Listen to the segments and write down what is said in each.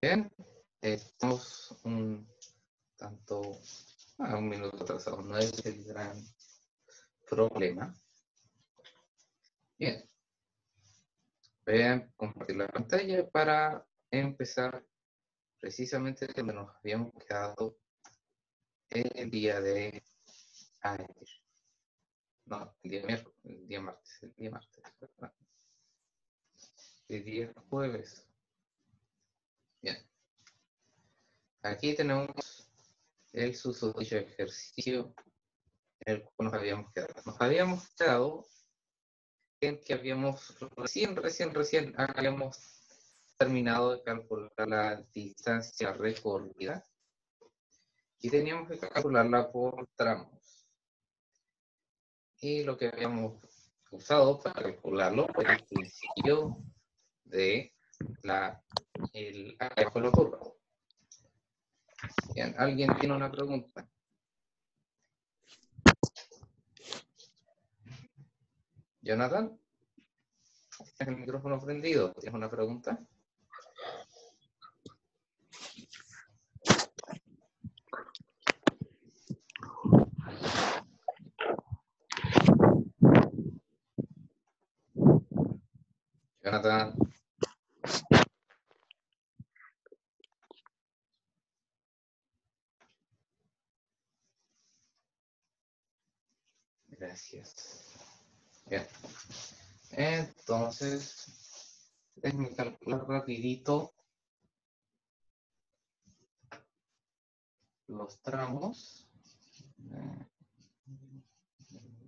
Bien, estamos un minuto atrasados, no es el gran problema. Bien, voy a compartir la pantalla para empezar precisamente donde nos habíamos quedado el día de ayer. No, el día miércoles, el día martes, ¿verdad? El día jueves. Bien. Aquí tenemos el susodicho ejercicio en el cual nos habíamos quedado. Nos habíamos quedado en que habíamos recién habíamos terminado de calcular la distancia recorrida y teníamos que calcularla por tramos. Y lo que habíamos usado para calcularlo era el principio de el cálculo curva. Bien, ¿alguien tiene una pregunta? Jonathan, ¿tienes el micrófono prendido? ¿Tienes una pregunta? Jonathan. Gracias. Bien. Entonces, déjenme calcular rapidito los tramos.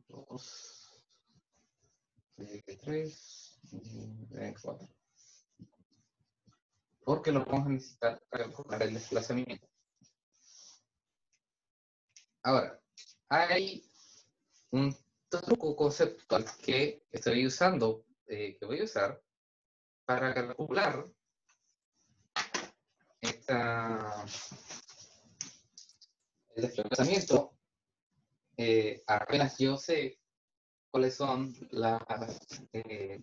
2, 3, 4. Porque lo vamos a necesitar para calcular el desplazamiento. Ahora, hay un truco conceptual que estoy usando, que voy a usar para calcular el desplazamiento. Apenas yo sé cuáles son los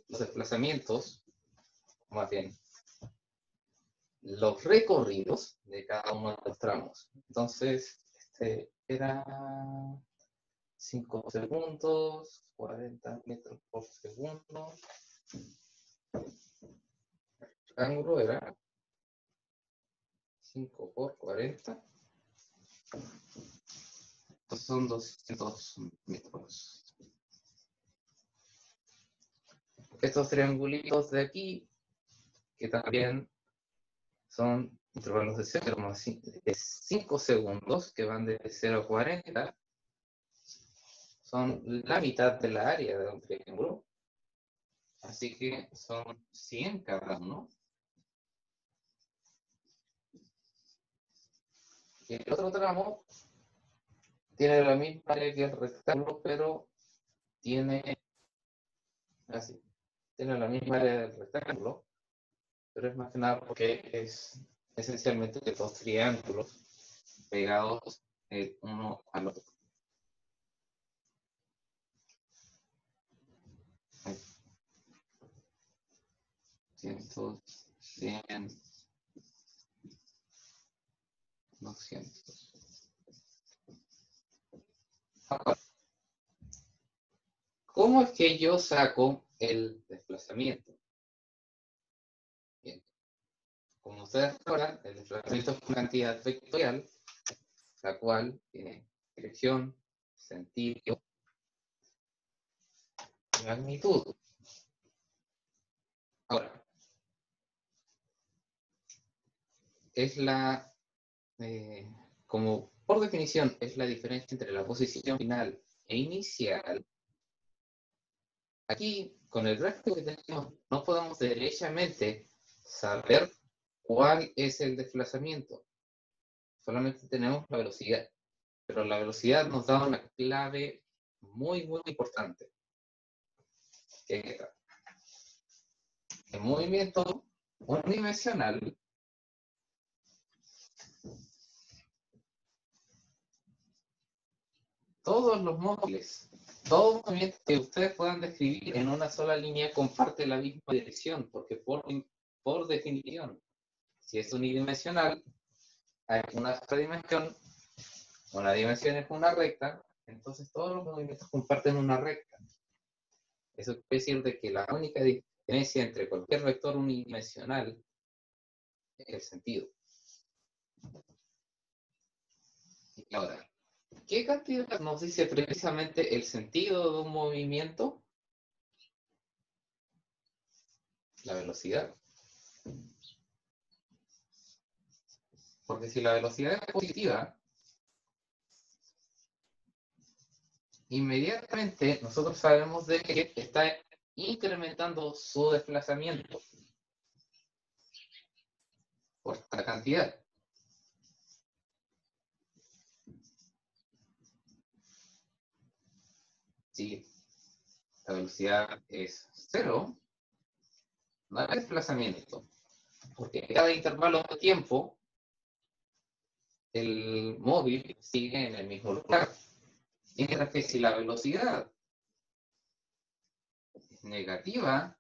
desplazamientos, más bien, los recorridos de cada uno de los tramos. Entonces, era 5 segundos, 40 metros por segundo. El ángulo era 5 por 40. Estos son 200 metros. Estos triangulitos de aquí, que también son intervalos de 5 segundos, que van de 0 a 40, son la mitad de la área de un triángulo. Así que son 100 cada uno. Y el otro tramo tiene la misma área que el rectángulo, pero tiene la misma área del rectángulo, pero es más que nada porque es esencialmente de dos triángulos pegados el uno al otro. Cientos, 100, 200. Ahora, ¿cómo es que yo saco el desplazamiento? Bien. Como ustedes sabrán, el desplazamiento es una cantidad vectorial, la cual tiene dirección, sentido y magnitud. Ahora, es como por definición, es la diferencia entre la posición final e inicial. Aquí, con el gráfico que tenemos, no podemos derechamente saber cuál es el desplazamiento. Solamente tenemos la velocidad. Pero la velocidad nos da una clave muy, muy importante. Que el movimiento unidimensional todos los móviles, todo movimiento que ustedes puedan describir en una sola línea comparte la misma dirección, porque por definición Si es unidimensional, hay una sola dimensión, una dimensión es una recta, entonces todos los movimientos comparten una recta. Eso quiere decir de que la única diferencia entre cualquier vector unidimensional es el sentido. Y ahora, ¿qué cantidad nos dice precisamente el sentido de un movimiento? La velocidad. Porque si la velocidad es positiva, inmediatamente nosotros sabemos de que está incrementando su desplazamiento por esta cantidad. Si la velocidad es 0, no hay desplazamiento, porque en cada intervalo de tiempo el móvil sigue en el mismo lugar. Mientras que si la velocidad es negativa,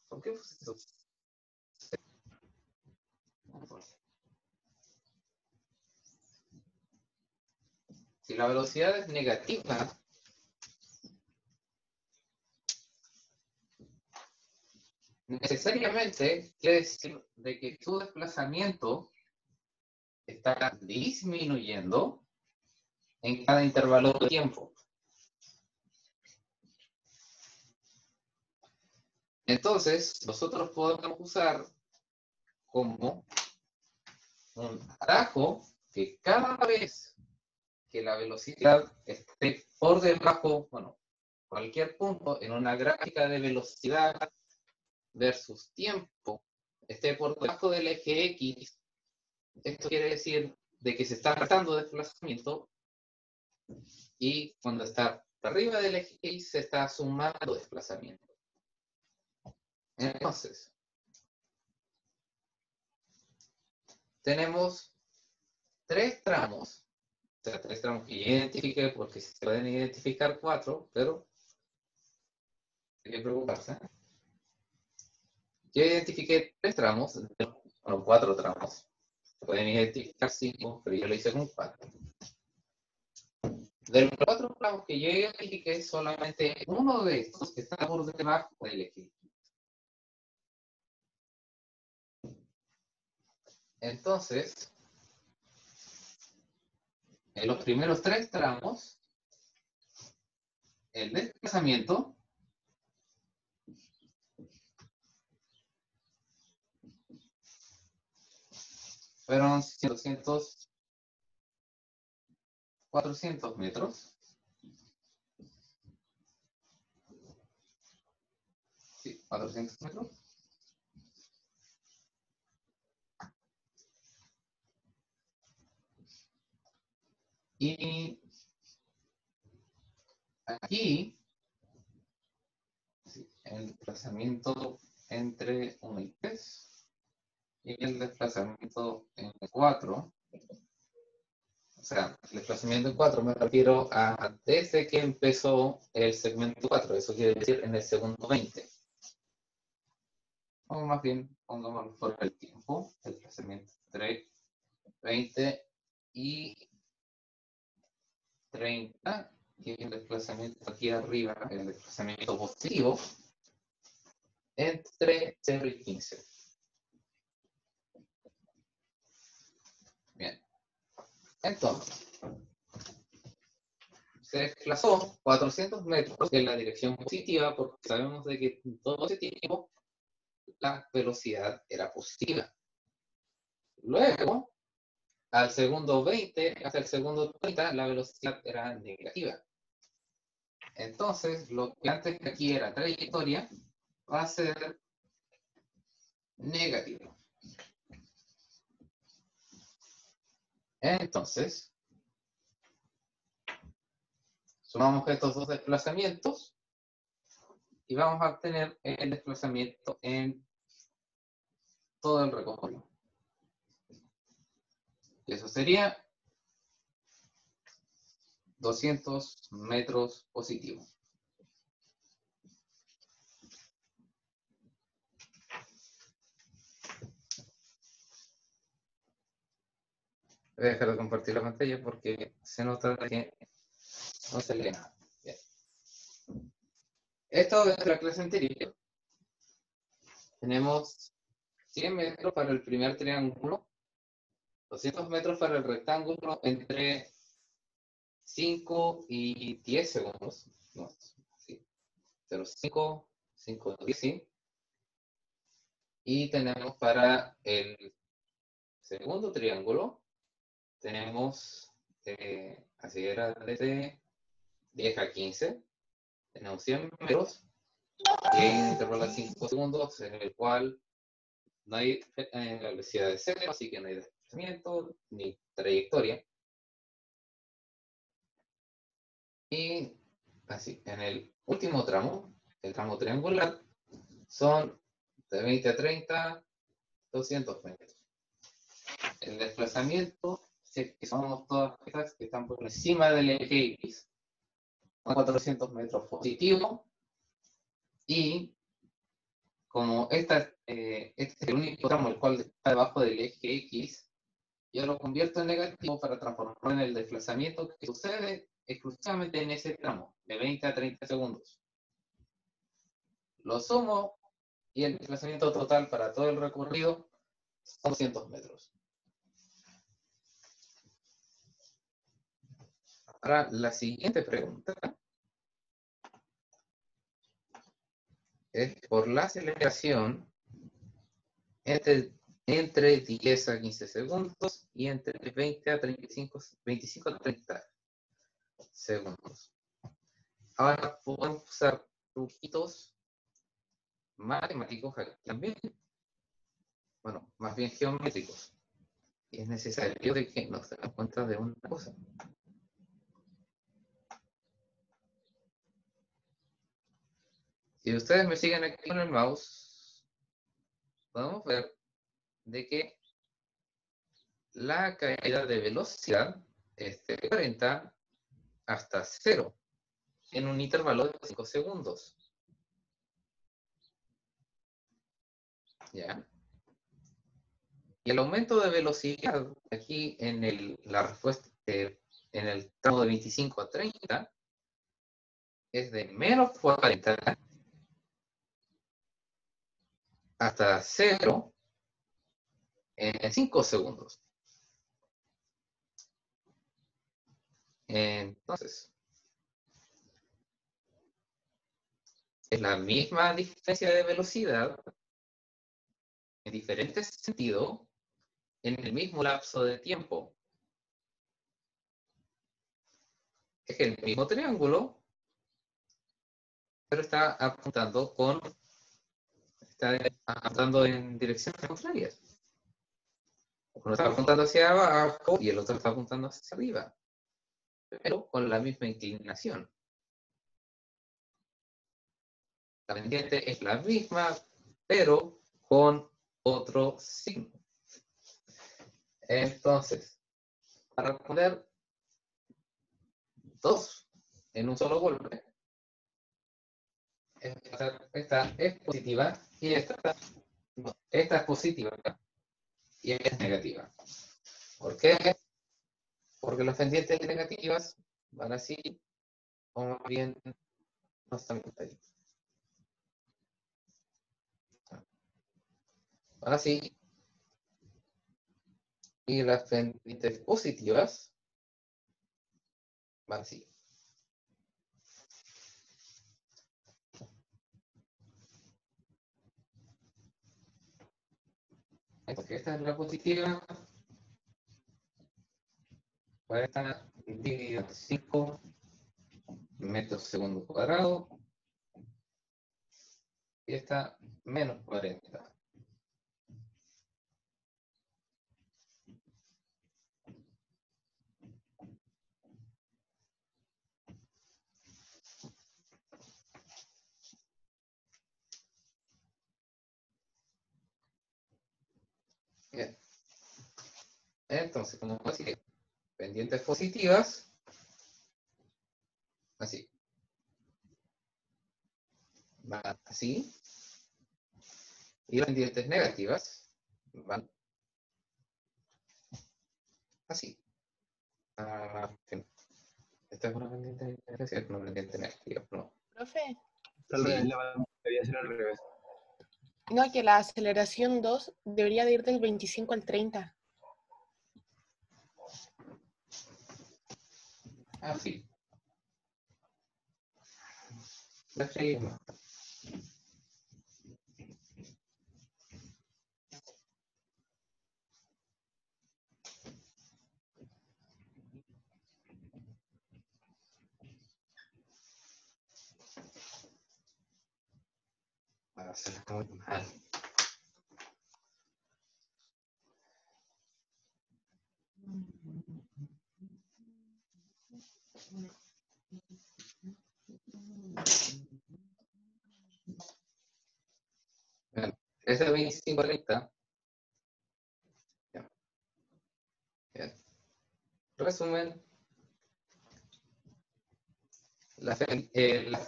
¿por qué fue eso? Si la velocidad es negativa, necesariamente quiere decir de que tu desplazamiento está disminuyendo en cada intervalo de tiempo. Entonces, nosotros podemos usar como un atajo que cada vez que la velocidad esté por debajo, bueno, cualquier punto en una gráfica de velocidad versus tiempo esté por debajo del eje X, esto quiere decir de que se está restando desplazamiento y cuando está arriba del eje X se está sumando desplazamiento. Entonces, tenemos tres tramos, o sea, tres tramos que yo identifiqué porque se pueden identificar cuatro, pero hay que preocuparse. Yo identifiqué tres tramos, bueno, cuatro tramos. Se pueden identificar cinco, pero yo lo hice con cuatro. De los cuatro tramos que yo identifiqué, solamente uno de estos está por debajo del eje. Entonces, en los primeros tres tramos, el desplazamiento fueron 400 metros. Sí, 400 metros. Y aquí, el desplazamiento entre 1 y 3, y el desplazamiento en 4, o sea, el desplazamiento en 4 me refiero a desde que empezó el segmento 4, eso quiere decir en el segundo 20. O más bien, pongamos por el tiempo, el desplazamiento entre 20 y 30, y el desplazamiento aquí arriba, el desplazamiento positivo, entre 0 y 15. Bien. Entonces, se desplazó 400 metros en la dirección positiva porque sabemos de que en todo ese tiempo la velocidad era positiva. Luego, al segundo 20 hasta el segundo 30, la velocidad era negativa. Entonces, lo que antes aquí era trayectoria va a ser negativo. Entonces, sumamos estos dos desplazamientos y vamos a obtener el desplazamiento en todo el recorrido. Y eso sería 200 metros positivo. Voy a dejar de compartir la pantalla porque se nota que no se lee nada. Bien. Esto es la clase anterior. Tenemos 100 metros para el primer triángulo, 200 metros para el rectángulo entre 5 y 10 segundos. No, sí. 0,5, 5, 10, sí. Y tenemos para el segundo triángulo, tenemos, así era desde 10 a 15, tenemos 100 metros, y hay un intervalo de 5 segundos en el cual no hay velocidad de cero, así que no hay desplazamiento ni trayectoria. Y así, en el último tramo, el tramo triangular, son de 20 a 30, 200 metros. El desplazamiento, si somos todas estas que están por encima del eje X, son 400 metros positivo, y como este es el único tramo el cual está debajo del eje X, yo lo convierto en negativo para transformarlo en el desplazamiento que sucede exclusivamente en ese tramo, de 20 a 30 segundos. Lo sumo y el desplazamiento total para todo el recorrido son 200 metros. Ahora, la siguiente pregunta es por la aceleración entre 10 a 15 segundos y entre 20 a 35, 25 a 30 segundos. Ahora podemos usar truquitos matemáticos aquí también, bueno, más bien geométricos. Y es necesario de que nos demos cuenta de una cosa. Si ustedes me siguen aquí con el mouse, podemos ver de que la caída de velocidad es de 40 hasta 0 en un intervalo de 5 segundos. ¿Ya? Y el aumento de velocidad aquí en la respuesta en el tramo de 25 a 30 es de menos 40 hasta 0 en 5 segundos. Entonces, es la misma diferencia de velocidad en diferentes sentidos en el mismo lapso de tiempo. Es el mismo triángulo, pero está apuntando en direcciones contrarias. Uno está apuntando hacia abajo y el otro está apuntando hacia arriba, pero con la misma inclinación. La pendiente es la misma, pero con otro signo. Entonces, para poner dos en un solo golpe, esta es positiva y esta es positiva y esta es negativa. ¿Por qué? Porque las pendientes negativas van así, o más bien no están ahí. Van así, y las pendientes positivas van así. Porque esta es la positiva, 40 dividido entre 5 metros segundo cuadrado, y esta menos 40. Bien. Entonces, como decía, pendientes positivas, así, van así, y las pendientes negativas van así. Fin. Esta es una pendiente negativa, es una pendiente negativa, ¿no? Profe, Al revés, Sí. debería ser al revés. no, que la aceleración 2 debería de ir del 25 al 30. Así. La escribimos. Para hacerla muy mal. Bueno, ese 25-30. Bien. Resumen, las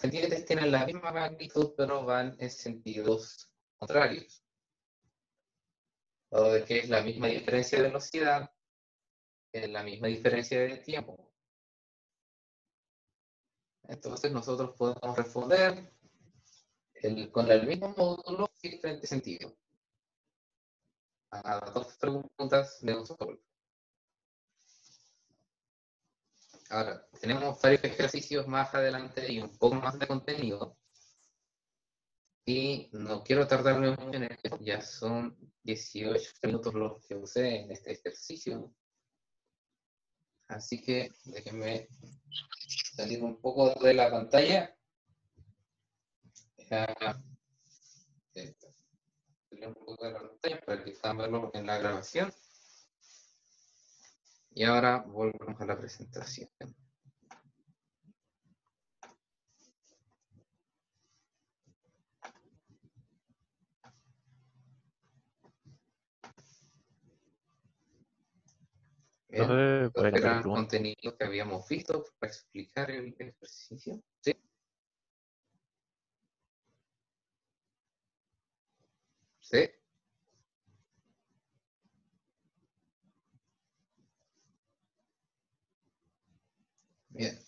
pendientes tienen la misma magnitud, pero van en sentidos contrarios. Dado de que es la misma diferencia de velocidad, es la misma diferencia de tiempo. Entonces nosotros podemos responder con el mismo módulo y diferente sentido a las dos preguntas de un solo. Ahora, tenemos varios ejercicios más adelante y un poco más de contenido. Y no quiero tardarme mucho en esto, ya son 18 minutos los que usé en este ejercicio. Así que déjenme salir un poco de la pantalla. Salir un poco de la pantalla para que puedan verlo en la grabación. Y ahora volvemos a la presentación. Profe, ¿puede Estos hacer eran preguntas? contenidos que habíamos visto para explicar el ejercicio. ¿Sí? ¿Sí? Bien.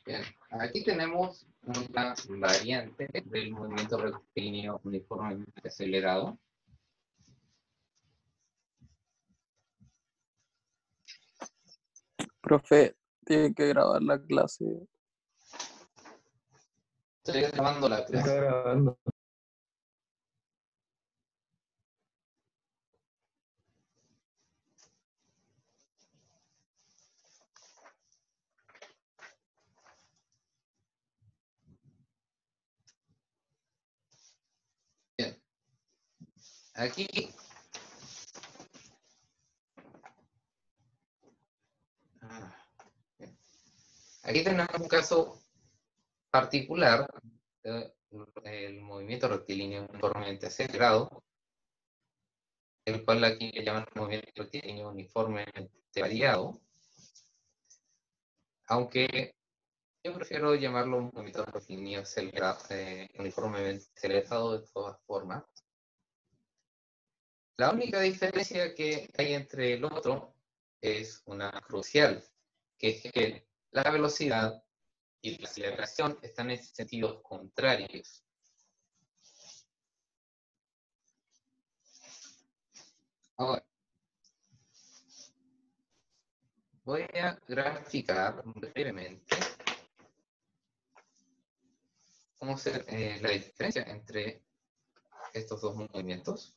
Bien, aquí tenemos una variante del movimiento rectilíneo uniformemente acelerado. Profe, tiene que grabar la clase. Estoy grabando la Está clase. grabando. Bien. Aquí bien. Aquí tenemos un caso particular del movimiento rectilíneo uniformemente acelerado, el cual aquí le llaman movimiento rectilíneo uniformemente variado, aunque yo prefiero llamarlo un movimiento rectilíneo acelerado, uniformemente acelerado de todas formas. La única diferencia que hay entre el otro es una crucial, que es que la velocidad y la aceleración están en sentidos contrarios. Ahora, voy a graficar brevemente cómo ser la diferencia entre estos dos movimientos.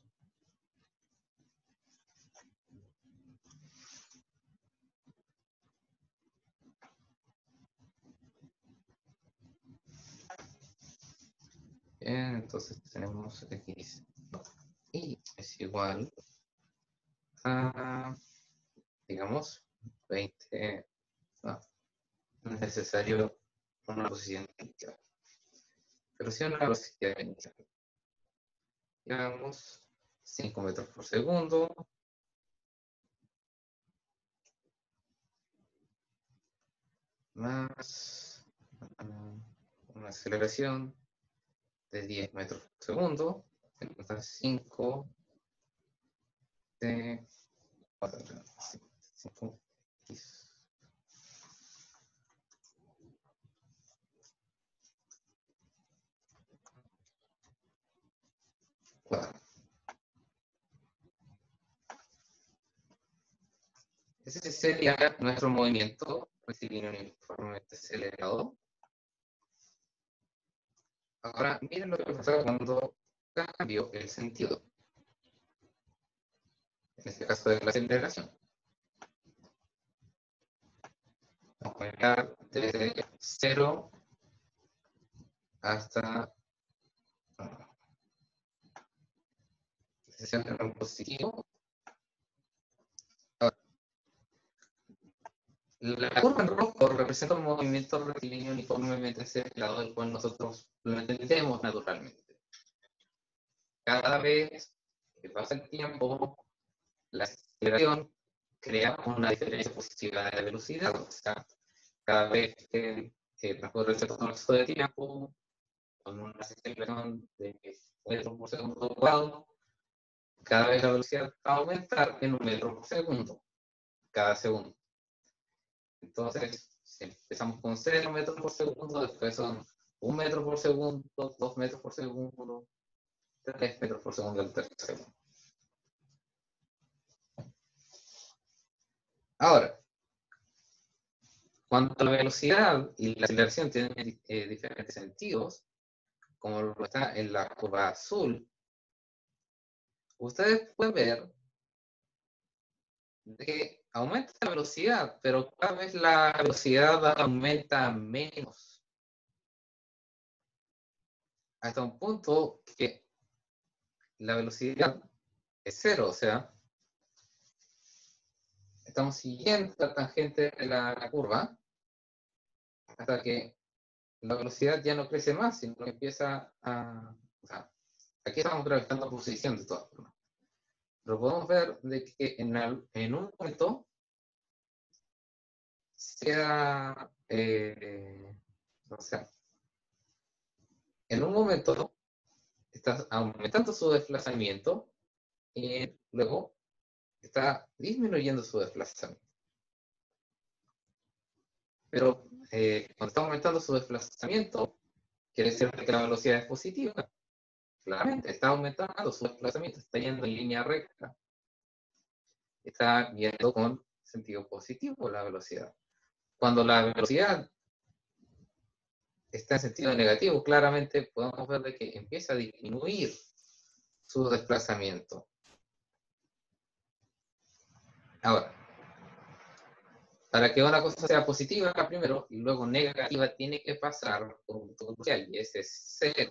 Bien, entonces tenemos x y es igual a, digamos, 20, no, no es necesario una posición inicial, pero sí una velocidad inicial. Digamos 5 metros por segundo. Más una aceleración de 10 metros por segundo. Entonces 5 de 5 cuadrado. Ese sería nuestro movimiento rectilíneo uniformemente acelerado. Ahora, miren lo que pasa cuando cambio el sentido. En este caso de la aceleración. Vamos a llegar desde 0 hasta posición en positivo. Ahora, la curva en rojo representa un movimiento rectilíneo uniformemente acelerado, el cual nosotros lo entendemos naturalmente. Cada vez que pasa el tiempo, la aceleración crea una diferencia positiva de velocidad. O sea, cada vez que transcurre cierto lapso de tiempo, con una aceleración de metros por segundo cuadrado, cada vez la velocidad va a aumentar en un metro por segundo, cada segundo. Entonces, si empezamos con 0 metros por segundo, después son 1 metro por segundo, 2 metros por segundo, 3 metros por segundo el tercer segundo. Ahora, cuando la velocidad y la aceleración tienen diferentes sentidos, como lo está en la curva azul, ustedes pueden ver que aumenta la velocidad, pero cada vez la velocidad aumenta menos. Hasta un punto que la velocidad es 0, o sea, estamos siguiendo la tangente de la curva hasta que la velocidad ya no crece más, sino que empieza a... O sea, aquí estamos gravitando posición de todas formas. Pero podemos ver de que en un momento sea, o sea, en un momento está aumentando su desplazamiento y luego está disminuyendo su desplazamiento. Pero cuando está aumentando su desplazamiento, quiere decir que la velocidad es positiva. Claramente, está aumentando su desplazamiento, está yendo en línea recta. Está yendo con sentido positivo la velocidad. Cuando la velocidad está en sentido negativo, claramente podemos ver de que empieza a disminuir su desplazamiento. Ahora, para que una cosa sea positiva primero y luego negativa, tiene que pasar por un punto crucial, y ese es 0.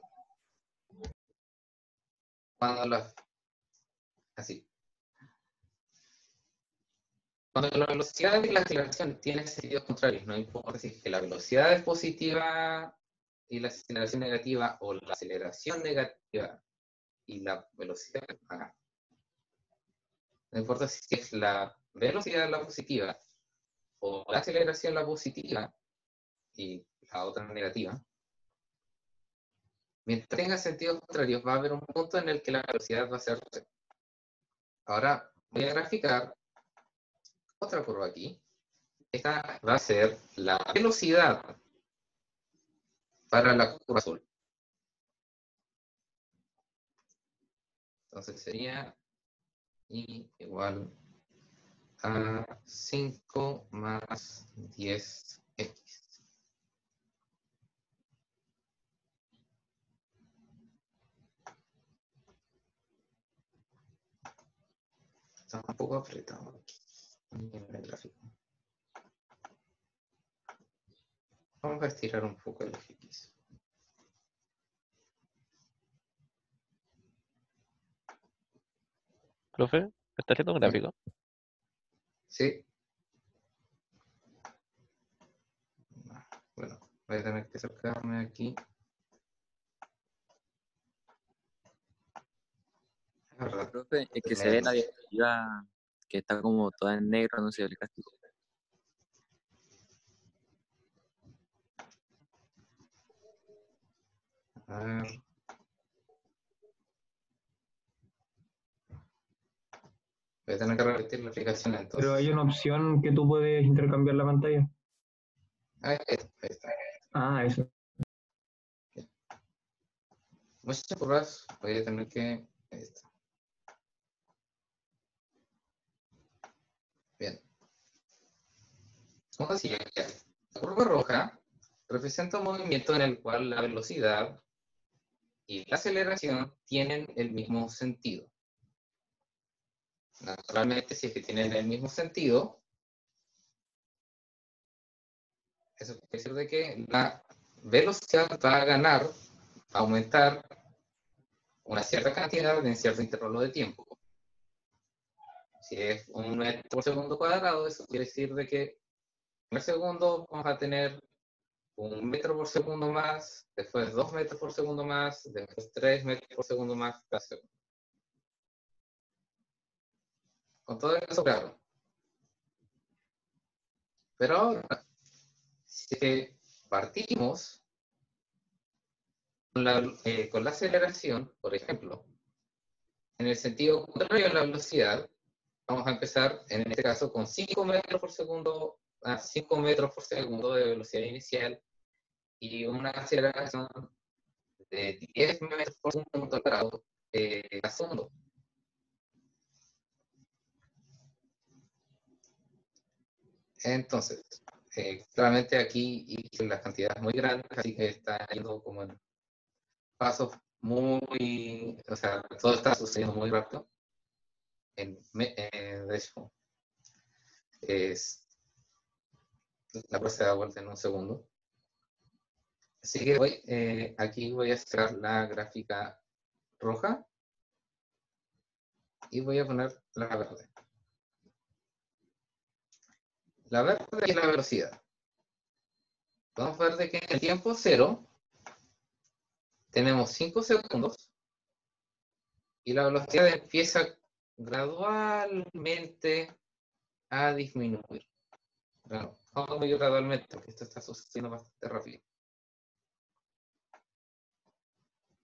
Así. Cuando la velocidad y la aceleración tienen sentidos contrarios, no importa si es que la velocidad es positiva y la aceleración negativa, o la aceleración negativa y la velocidad. No importa si es la velocidad la positiva o la aceleración la positiva y la otra negativa. Mientras tenga sentidos contrarios, va a haber un punto en el que la velocidad va a ser 0. Ahora voy a graficar otra curva aquí. Esta va a ser la velocidad para la curva azul. Entonces sería I igual a 5 más 10x. Está un poco apretado aquí en el gráfico. Vamos a estirar un poco el x. Profe, ¿me está haciendo un gráfico? Sí. Voy a tener que acercarme aquí. La verdad, Profe, es que se ve la diapositiva que está como toda en negro, no se ve el castigo. a ver. Voy a tener que repetir la aplicación entonces. Pero hay una opción que tú puedes intercambiar la pantalla. Ahí está. Ah, eso. Muchas curvas. Voy a tener que. Ahí está. Bien. Como decía, la curva roja representa un movimiento en el cual la velocidad y la aceleración tienen el mismo sentido. Naturalmente, si es que tienen el mismo sentido, eso quiere decir de que la velocidad va a ganar, va a aumentar una cierta cantidad en cierto intervalo de tiempo. Si es 1 metro por segundo cuadrado, eso quiere decir de que en el segundo vamos a tener 1 metro por segundo más, después 2 metros por segundo más, después 3 metros por segundo más cada segundo. Con todo eso claro. Pero ahora, si partimos con la aceleración, por ejemplo, en el sentido contrario a la velocidad, vamos a empezar en este caso con 5 metros por segundo a 5 metros por segundo de velocidad inicial y una aceleración de 10 metros por segundo cuadrado a segundo. Entonces, claramente aquí hice las cantidades muy grandes, así que está yendo como en pasos muy, o sea, todo está sucediendo muy rápido. De hecho, la prueba se da vuelta en un segundo. Así que aquí voy a sacar la gráfica roja y voy a poner la verde. La verde es la velocidad. Vamos a ver de que en el tiempo cero tenemos 5 segundos y la velocidad empieza gradualmente a disminuir. Bueno, vamos muy gradualmente porque esto está sucediendo bastante rápido.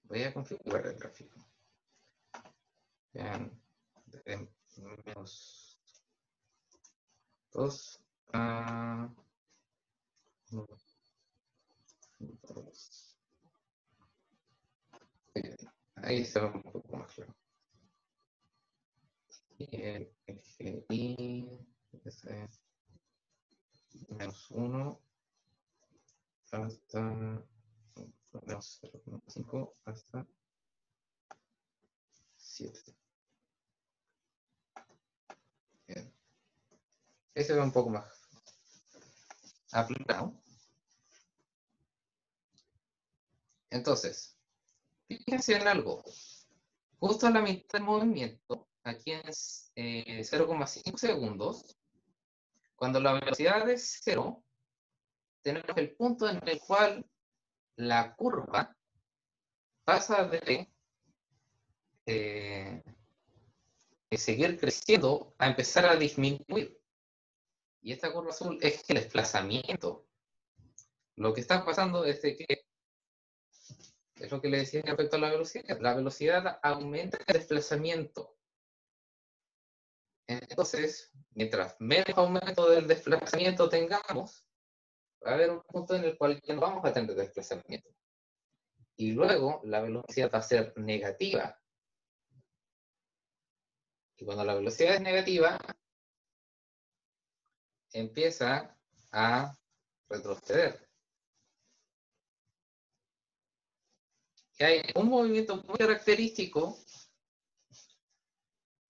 Voy a configurar el gráfico. Vean, de menos 2 a 2. Ahí se ve un poco más claro. Y el GI es menos 1 hasta menos 0,5 hasta 7. Bien. Ese va un poco más aplicado. Entonces, fíjense en algo. Justo a la mitad del movimiento, aquí en 0,5 segundos, cuando la velocidad es 0, tenemos el punto en el cual la curva pasa de seguir creciendo a empezar a disminuir. Y esta curva azul es el desplazamiento. Lo que está pasando es que, es lo que le decía respecto a la velocidad aumenta el desplazamiento. Entonces, mientras menos aumento del desplazamiento tengamos, va a haber un punto en el cual ya no vamos a tener desplazamiento. Y luego la velocidad va a ser negativa. Y cuando la velocidad es negativa, empieza a retroceder. Y hay un movimiento muy característico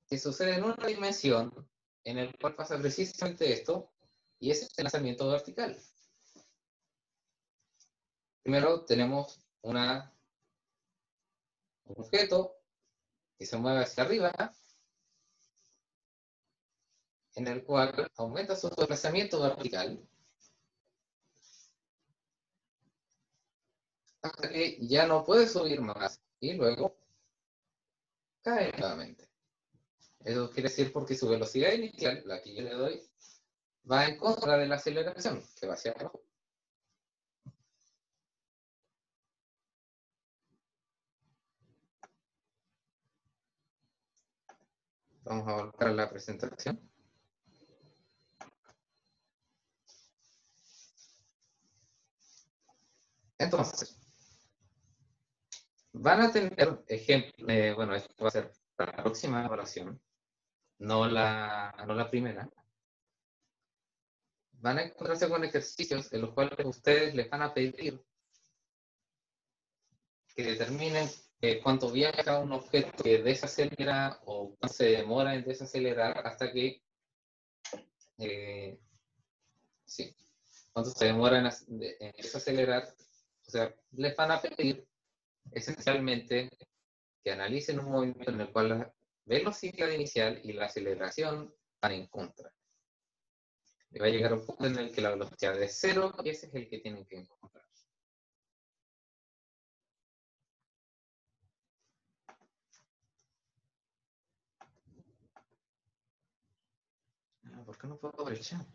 que sucede en una dimensión en el cual pasa precisamente esto, y ese es el lanzamiento vertical. Primero tenemos un objeto que se mueve hacia arriba, en el cual aumenta su desplazamiento vertical, hasta que ya no puede subir más y luego cae nuevamente. Eso quiere decir porque su velocidad inicial, la que yo le doy, va en contra de la aceleración, que va hacia abajo. Vamos a volver a la presentación. Entonces, van a tener ejemplos, bueno, esto va a ser para la próxima evaluación, no la primera. Van a encontrarse con ejercicios en los cuales ustedes les van a pedir que determinen cuánto viaja un objeto que desacelera o cuánto se demora en desacelerar hasta que, sí, cuánto se demora en desacelerar. O sea, les van a pedir esencialmente que analicen un movimiento en el cual la velocidad inicial y la aceleración van en contra. Y va a llegar un punto en el que la velocidad es cero y ese es el que tienen que encontrar. ¿Por qué no puedo abrir el chat?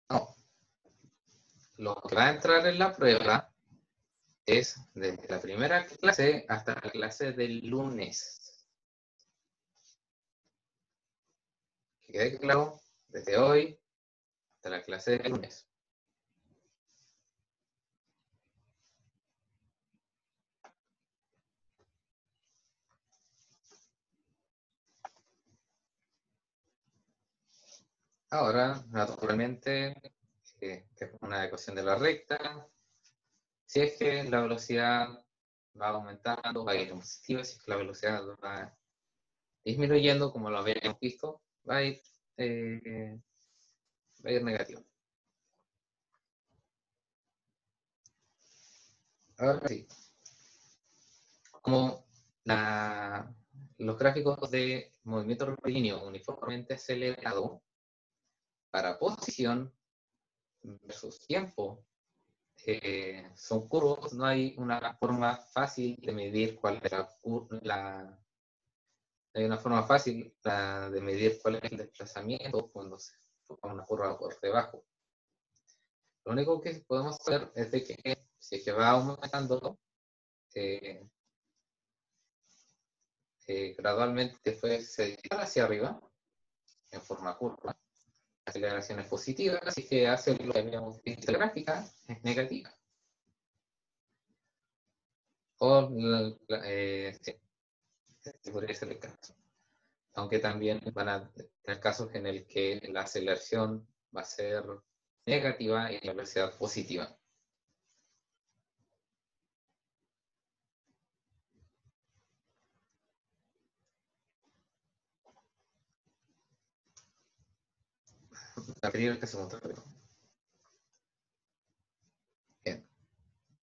No. Lo que va a entrar en la prueba es desde la primera clase hasta la clase del lunes. Que quede claro, desde hoy hasta la clase del lunes. Ahora, naturalmente, es una ecuación de la recta. Si es que la velocidad va aumentando, va a ir en positivo. Si es que la velocidad va disminuyendo, como lo habíamos visto, va a ir negativo. Ahora sí. Como los gráficos de movimiento rectilíneo uniformemente acelerado para posición versus tiempo son curvos, no hay una forma fácil de medir cuál es hay una forma fácil de medir cuál es el desplazamiento cuando se forma una curva por debajo. Lo único que podemos hacer es de que si es que va aumentando gradualmente, después se dispara hacia arriba en forma curva. La aceleración es positiva, así que hace lo que habíamos visto en la gráfica, es negativa. O sí, este podría ser el caso. Aunque también van a tener casos en el que la aceleración va a ser negativa y la velocidad positiva. La primera que se muestra. Bien.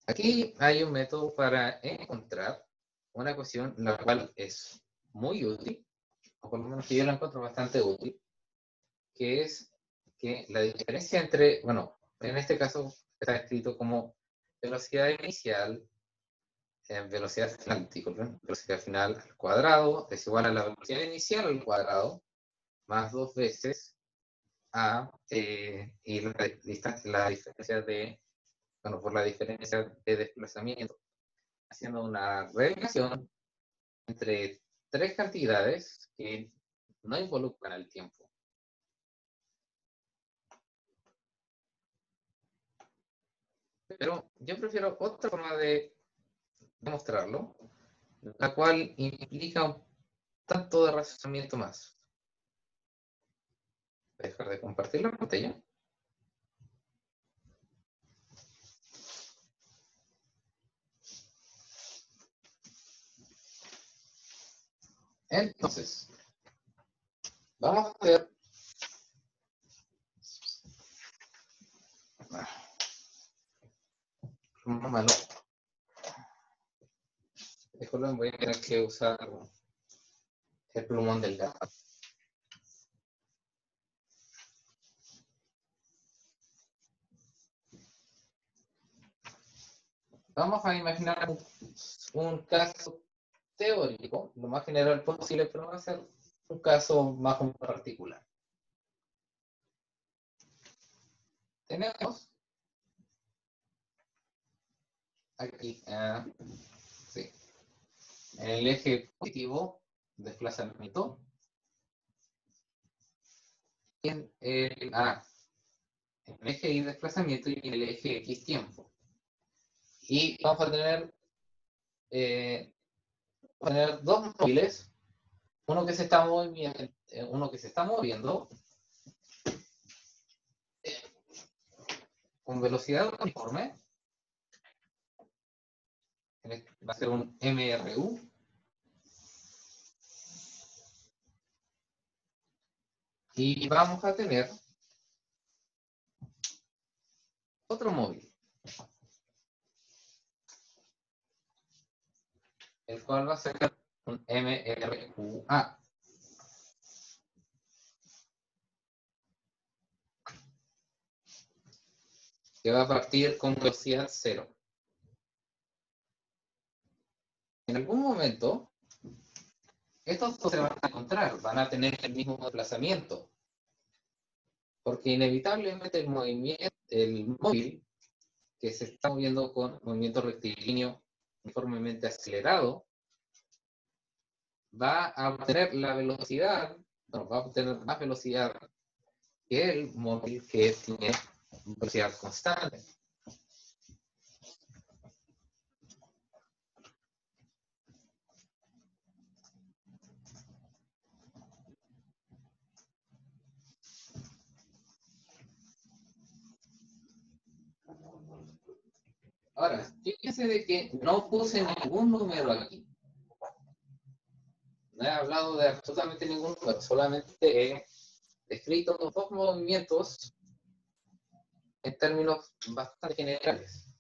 Aquí hay un método para encontrar una ecuación la cual es muy útil, o por lo menos que yo la encuentro bastante útil, que es que la diferencia entre, bueno, en este caso está escrito como velocidad inicial en velocidad final, disculpen, velocidad final al cuadrado es igual a la velocidad inicial al cuadrado más 2 veces a y la diferencia de, bueno, por la diferencia de desplazamiento, haciendo una relación entre tres cantidades que no involucran el tiempo. Pero yo prefiero otra forma de demostrarlo, la cual implica un tanto de razonamiento más. Voy a dejar de compartir la pantalla. Entonces, vamos a ver más malo. Disculpen, voy a tener que usar el plumón del gato. Vamos a imaginar un caso teórico, lo más general posible, pero va a ser un caso más particular. Tenemos aquí, sí, en el eje positivo, desplazamiento, y en el eje Y desplazamiento y en el eje X tiempo. Y vamos a tener dos móviles, uno que se está moviendo, con velocidad uniforme, va a ser un MRU, y vamos a tener otro móvil, el cual va a ser un MRUA. Que va a partir con velocidad 0. En algún momento, estos dos se van a encontrar, van a tener el mismo desplazamiento, porque inevitablemente el móvil que se está moviendo con movimiento rectilíneo uniformemente acelerado, va a obtener va a obtener más velocidad que el móvil que tiene velocidad constante. Ahora, fíjense de que no puse ningún número aquí. No he hablado de absolutamente ningún número, solamente he descrito los dos movimientos en términos bastante generales.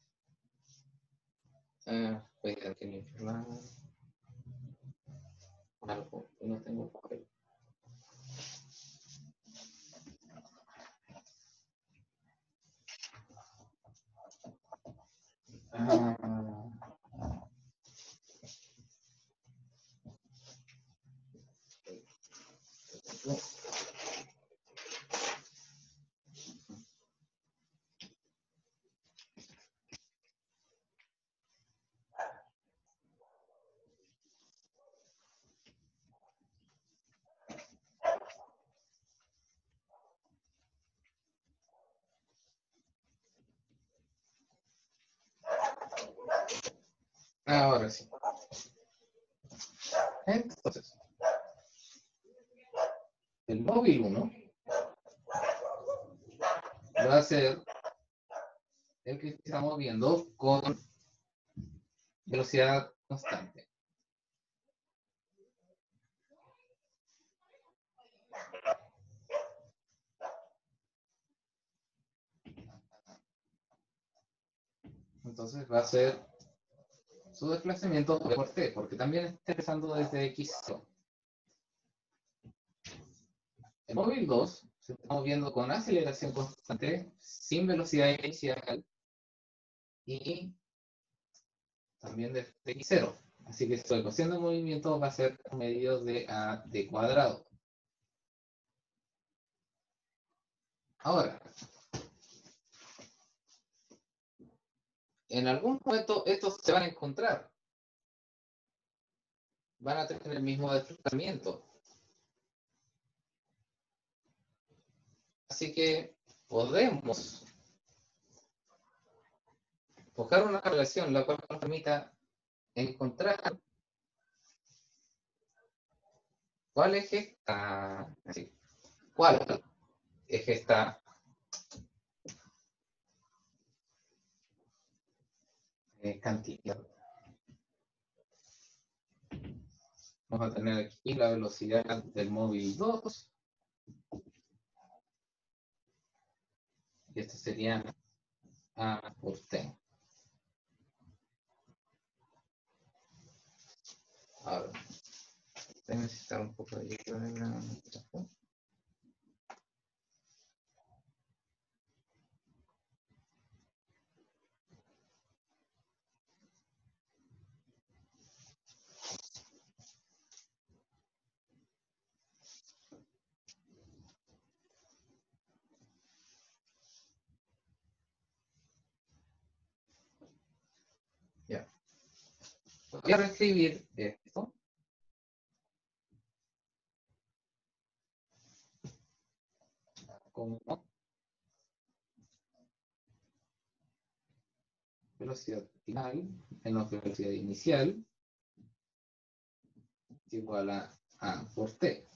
Voy a tener que limpiar algo, no tengo papel. Ahora sí. Entonces, el móvil 1 va a ser el que se está moviendo con velocidad constante. Entonces va a ser su desplazamiento por t, porque también está empezando desde x0. El móvil 2 se está moviendo con aceleración constante, sin velocidad inicial, y también desde x0. Así que su ecuación de movimiento va a ser medido de a d cuadrado. Ahora, en algún momento estos se van a encontrar. Van a tener el mismo desplazamiento. Así que podemos buscar una relación la cual nos permita encontrar cuál eje está cantidad. Vamos a tener aquí la velocidad del móvil 2. Y esto sería A por T. Ahora, voy a necesitar un poco de hierro en la micrófono. Ya. Voy a reescribir esto. Como velocidad final menos velocidad inicial es igual a A por T.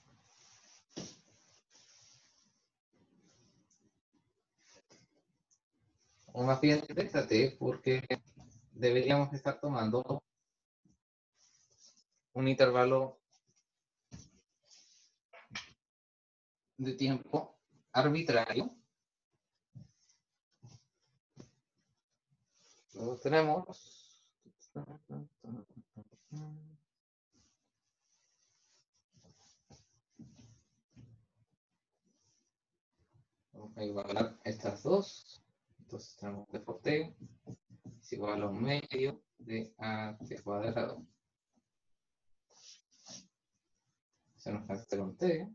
O más bien delta T, porque deberíamos estar tomando un intervalo de tiempo arbitrario. Luego tenemos vamos a igualar estas dos. Entonces tenemos T por T es igual a un medio de AT cuadrado. Se nos cancela con T.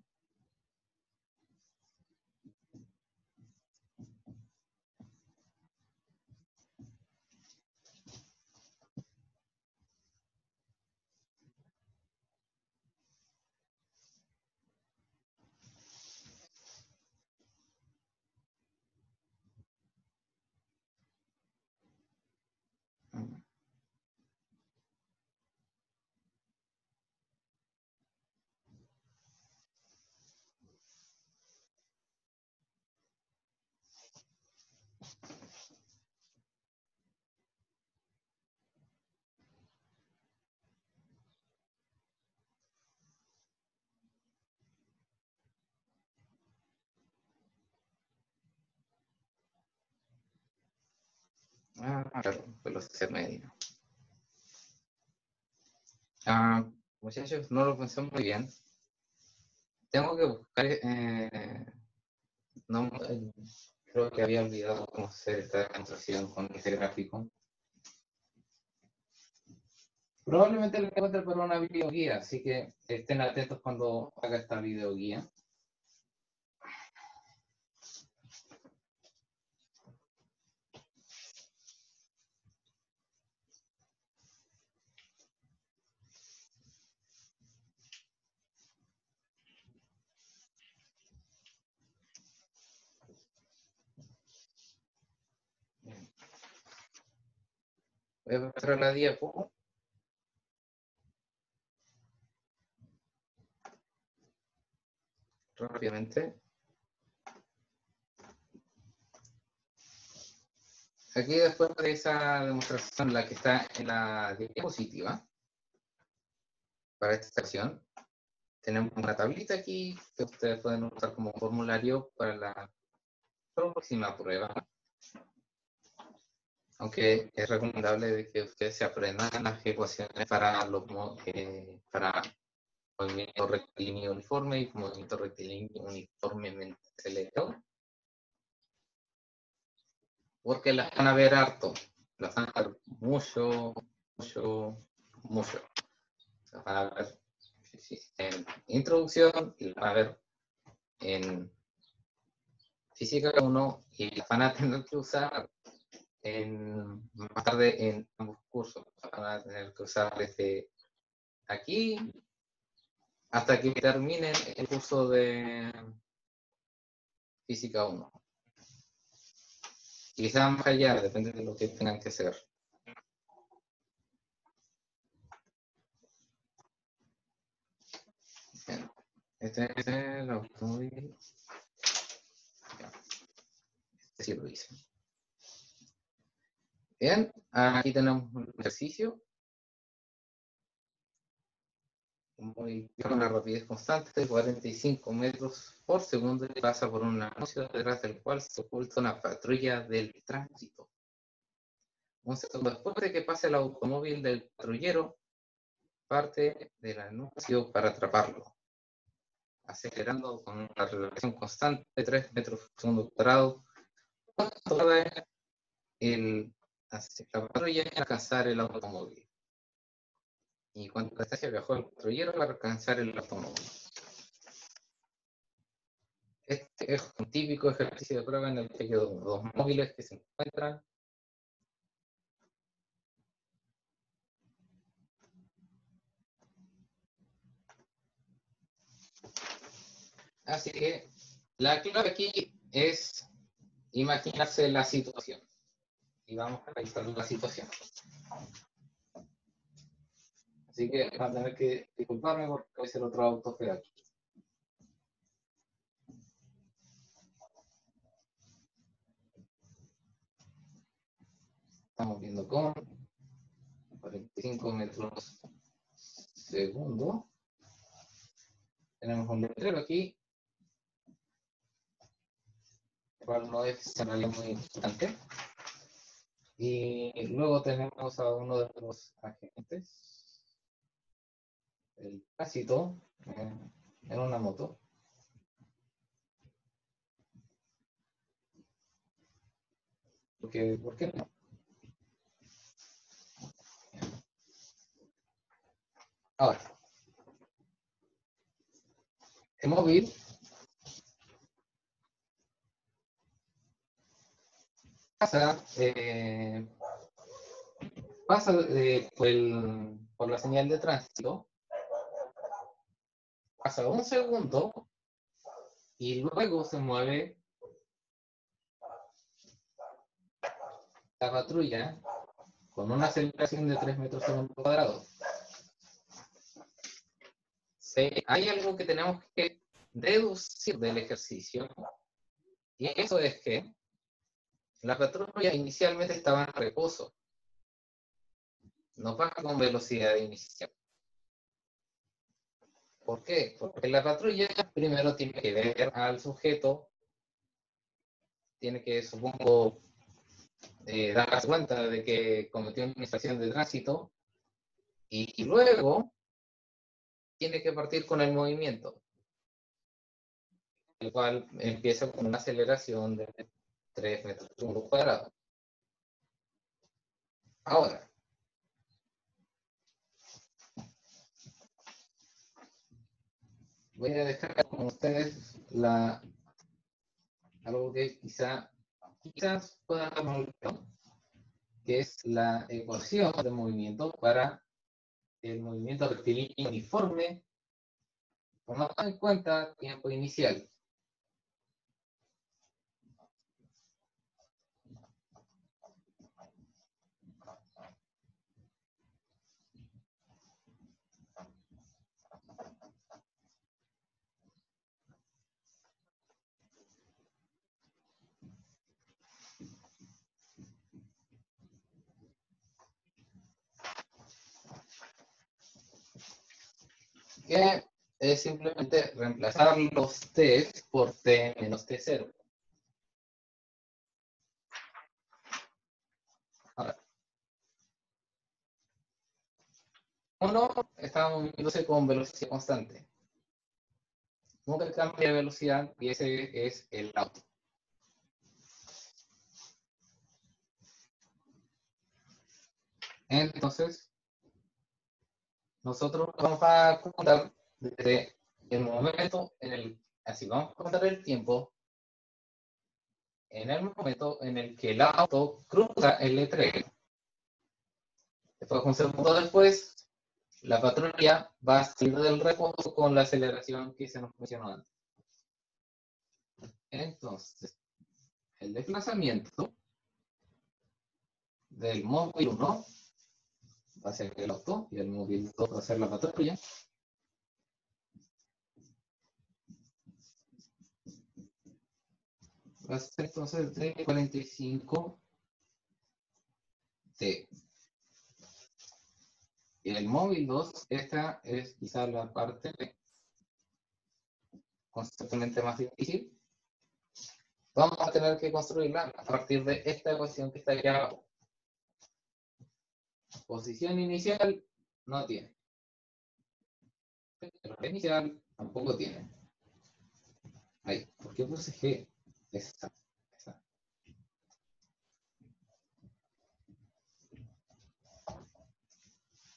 Claro, velocidad media. Muchachos, no lo pensé muy bien. Tengo que buscar. No, creo que había olvidado cómo hacer esta demostración con este gráfico. Probablemente lo encuentre para una videoguía, así que estén atentos cuando haga esta videoguía. Voy a mostrar la diapo. Rápidamente. Aquí después de esa demostración, la que está en la diapositiva, para esta estación, tenemos una tablita aquí que ustedes pueden usar como formulario para la próxima prueba. Aunque es recomendable de que ustedes se aprendan las ecuaciones para movimiento rectilíneo uniforme y movimiento rectilíneo uniformemente acelerado. Porque las van a ver harto, las van a ver mucho. Las van a ver en introducción y las van a ver en física 1 y las van a tener que usar más tarde en ambos cursos. Las van a tener que usar desde aquí hasta que terminen el curso de física 1. Y quizás más allá, depende de lo que tengan que hacer. Bien. Este es el automóvil. Este sí lo hice. Bien, aquí tenemos un ejercicio. Con una rapidez constante de 45 metros por segundo y pasa por un anuncio detrás del cual se oculta una patrulla del tránsito. Un segundo después de que pase el automóvil del patrullero, parte de la nucleación para atraparlo, acelerando con una aceleración constante de 3 metros por segundo cuadrado. ¿Cuánto tarda la patrulla en alcanzar el automóvil? ¿Y cuánta distancia viajó el patrullero para alcanzar el automóvil? Este es un típico ejercicio de prueba en el que hay dos móviles que se encuentran. Así que la clave aquí es imaginarse la situación. Y vamos a revisar la situación. Así que van a tener que disculparme porque voy a hacer otro autofeo aquí. Estamos viendo con 45 metros segundo. Tenemos un letrero aquí, el cual no es en realidad muy importante. Y luego tenemos a uno de los agentes, el tránsito, en una moto. ¿Por qué no? Ahora, el móvil pasa, por la señal de tránsito, pasa un segundo y luego se mueve la patrulla con una aceleración de 3 metros segundo cuadrado. Hay algo que tenemos que deducir del ejercicio, y eso es que la patrulla inicialmente estaba en reposo, no va con velocidad inicial. ¿Por qué? Porque la patrulla primero tiene que ver al sujeto, tiene que, supongo, darse cuenta de que cometió una infracción de tránsito, y luego tiene que partir con el movimiento, el cual empieza con una aceleración de 3 metros por segundo cuadrado. Ahora, voy a dejar con ustedes algo que quizás puedan darme olvidado, que es la ecuación de movimiento para el movimiento rectilíneo uniforme, tomando en cuenta tiempo inicial. Que es simplemente reemplazar los t por t menos t0. Ahora, uno está moviéndose con velocidad constante. Nunca cambia de velocidad y ese es el auto. Entonces, nosotros vamos a contar desde el momento así vamos a contar el tiempo en el momento en el que el auto cruza el letrero. Después, un segundo después, la patrulla va a salir del reposo con la aceleración que se nos mencionó antes. Entonces, el desplazamiento del móvil 1 va a ser el auto y el móvil 2 va a ser la patrulla. Va a ser entonces de 45 T. Y el móvil 2, esta es quizá la parte conceptualmente más difícil. Vamos a tener que construirla a partir de esta ecuación que está aquí abajo. Posición inicial no tiene. propiedad inicial tampoco tiene. Ahí, ¿por qué puse G? Esa.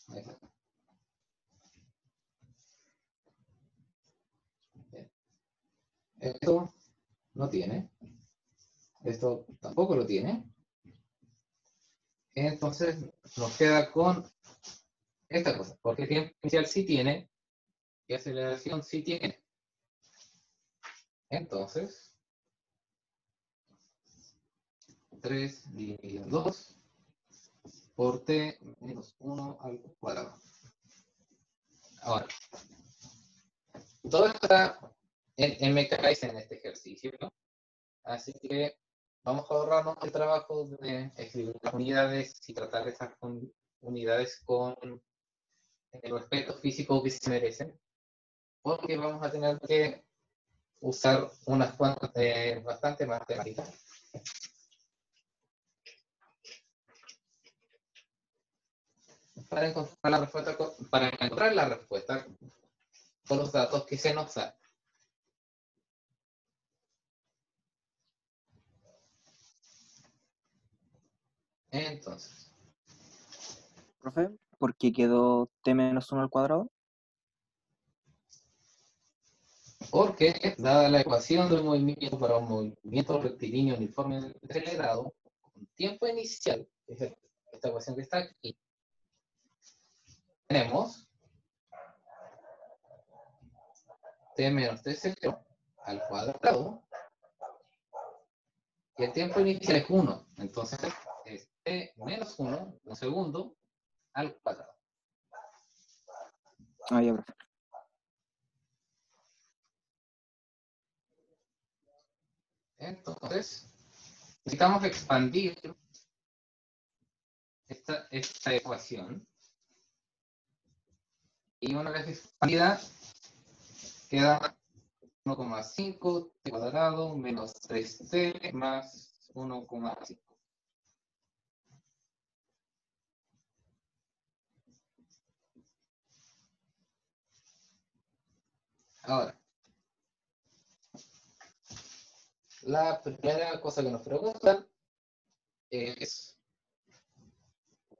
Ahí está. Bien. Esto no tiene. Esto tampoco lo tiene. Entonces nos queda con esta cosa, porque tiempo inicial sí tiene y aceleración sí tiene. Entonces, 3 dividido en 2 por t menos 1 al cuadrado. Ahora, todo está en MKS en este ejercicio, ¿no? Así que vamos a ahorrarnos el trabajo de escribir las unidades y tratar esas unidades con el respeto físico que se merecen, porque vamos a tener que usar unas cuantas, bastante matemáticas. Para encontrar la respuesta con los datos que se nos dan. Entonces, Profe, ¿por qué quedó t menos 1 al cuadrado? porque dada la ecuación del movimiento para un movimiento rectilíneo uniforme acelerado, con tiempo inicial, que es esta ecuación que está aquí, tenemos t menos t0 al cuadrado, y el tiempo inicial es 1, entonces es t menos 1, un segundo, al cuadrado. Ah, ya, profe. Entonces, necesitamos expandir esta ecuación, y una vez expandida, queda 1,5 t cuadrado menos 3t más 1,5. Ahora, la primera cosa que nos preguntan es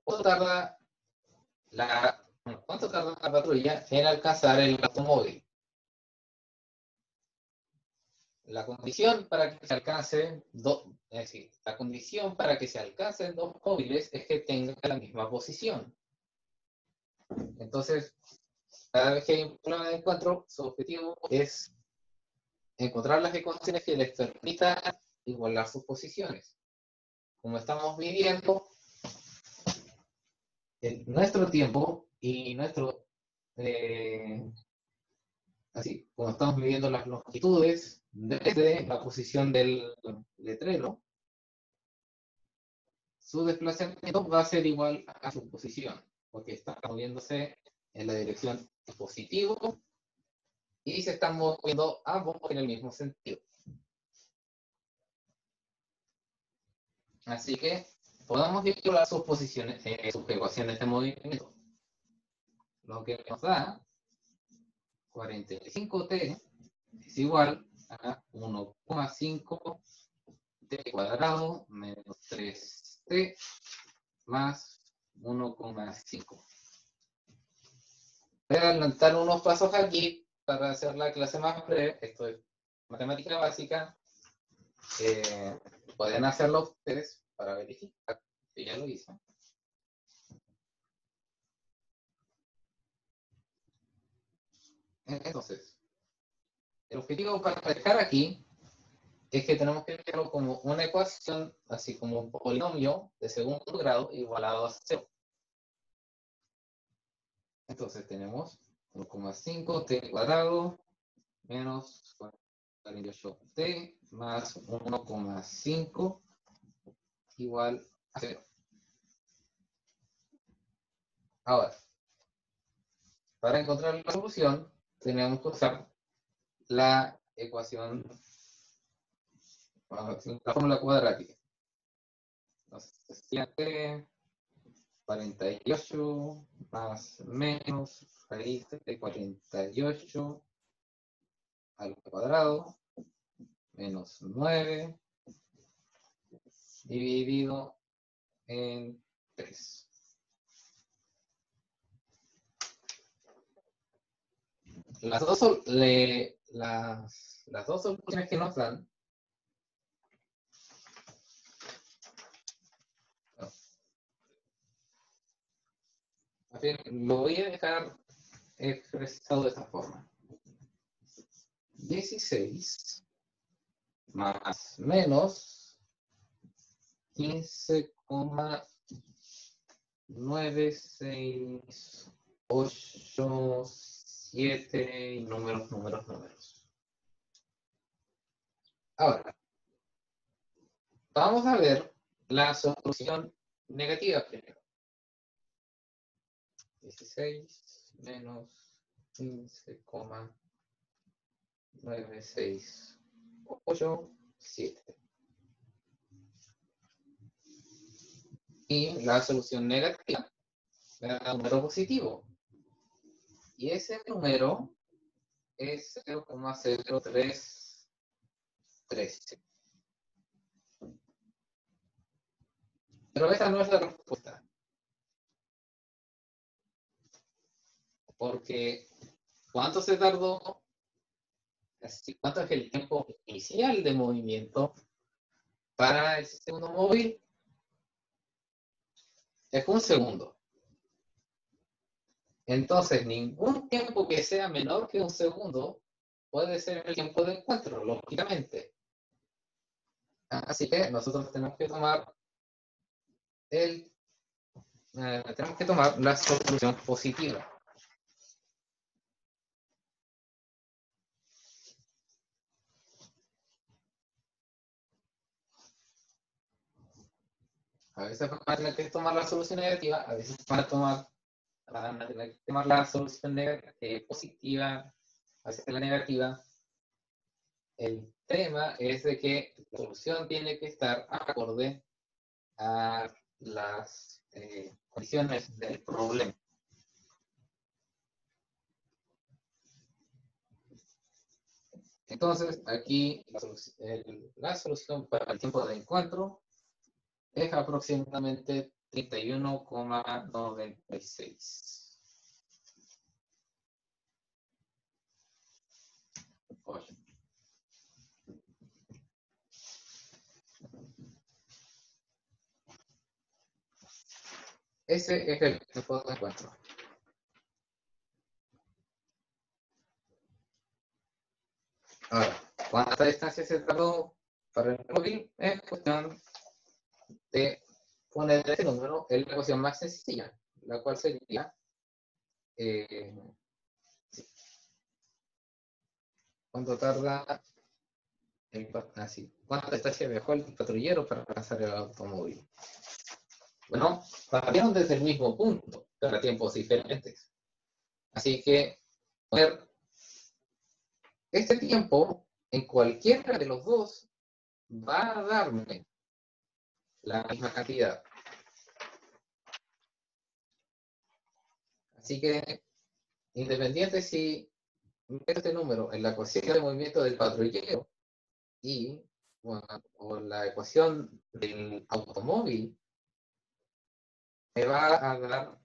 ¿cuánto tarda la patrulla en alcanzar el automóvil? La condición para que se alcance la condición para que se alcancen dos móviles es que tengan la misma posición. Entonces, cada vez que hay un problema de encuentro, su objetivo es encontrar las ecuaciones que les permitan igualar sus posiciones. Como estamos viviendo, nuestro tiempo y así, como estamos midiendo las longitudes desde la posición del letrero, su desplazamiento va a ser igual a su posición, porque está moviéndose en la dirección positiva y se están moviendo ambos en el mismo sentido. Así que podemos calcular sus posiciones, sus ecuaciones de movimiento. Lo que nos da 45t es igual a 1,5 t cuadrado menos 3t más 1,5. Voy a adelantar unos pasos aquí para hacer la clase más breve. Esto es matemática básica. Pueden hacerlo ustedes para verificar que ya lo hice. Entonces, el objetivo para dejar aquí es que tenemos que verlo como una ecuación, así como un polinomio de segundo grado igualado a 0. Entonces tenemos 1,5 t cuadrado menos 48t más 1,5 igual a 0. Ahora, para encontrar la solución, tenemos que usar la ecuación, la fórmula cuadrática. Entonces, 7, 48 más menos raíz de 48 al cuadrado menos 9 dividido en 3. Las dos soluciones que nos dan lo voy a dejar expresado de esta forma. 16 más menos 15,968,7 y números. Ahora, vamos a ver la solución negativa primero. 16 menos 15,968,7. Y la solución negativa me da un número positivo. Y ese número es 0,0313. Pero esa no es la respuesta. Porque ¿cuánto se tardó? ¿Cuánto es el tiempo inicial de movimiento para el segundo móvil? Es 1 segundo. Entonces, ningún tiempo que sea menor que 1 segundo puede ser el tiempo de encuentro, lógicamente. Así que nosotros tenemos que tomar la solución positiva. A veces van a tener que tomar la solución negativa, a veces van a tener que tomar la solución positiva, a veces la negativa. El tema es de que la solución tiene que estar acorde a las condiciones del problema. Entonces, aquí la solución para el tiempo de encuentro es aproximadamente 31,96. Ese es el tiempo de encuentro. Ahora, ¿cuánta distancia se tardó para el móvil? Es cuestión de poner ese número en la ecuación más sencilla, la cual sería ¿cuánto tarda cuánta distancia viajó el patrullero para alcanzar el automóvil? Bueno, partieron desde el mismo punto, pero a tiempos diferentes. Así que poner este tiempo en cualquiera de los dos va a darme la misma cantidad. Así que, independiente si meto este número en la ecuación de movimiento del patrullero o la ecuación del automóvil, me va a dar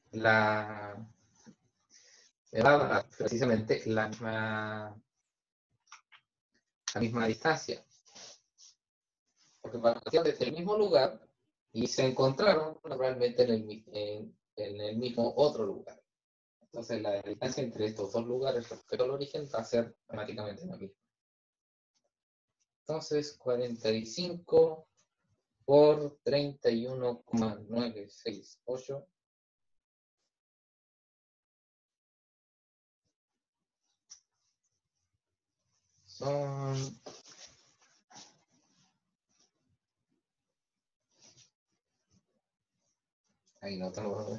precisamente la misma distancia. Porque partieron desde el mismo lugar y se encontraron realmente en el mismo otro lugar. Entonces la distancia entre estos dos lugares respecto al origen va a ser prácticamente la misma. Entonces 45 por 31,968 son ahí no tengo.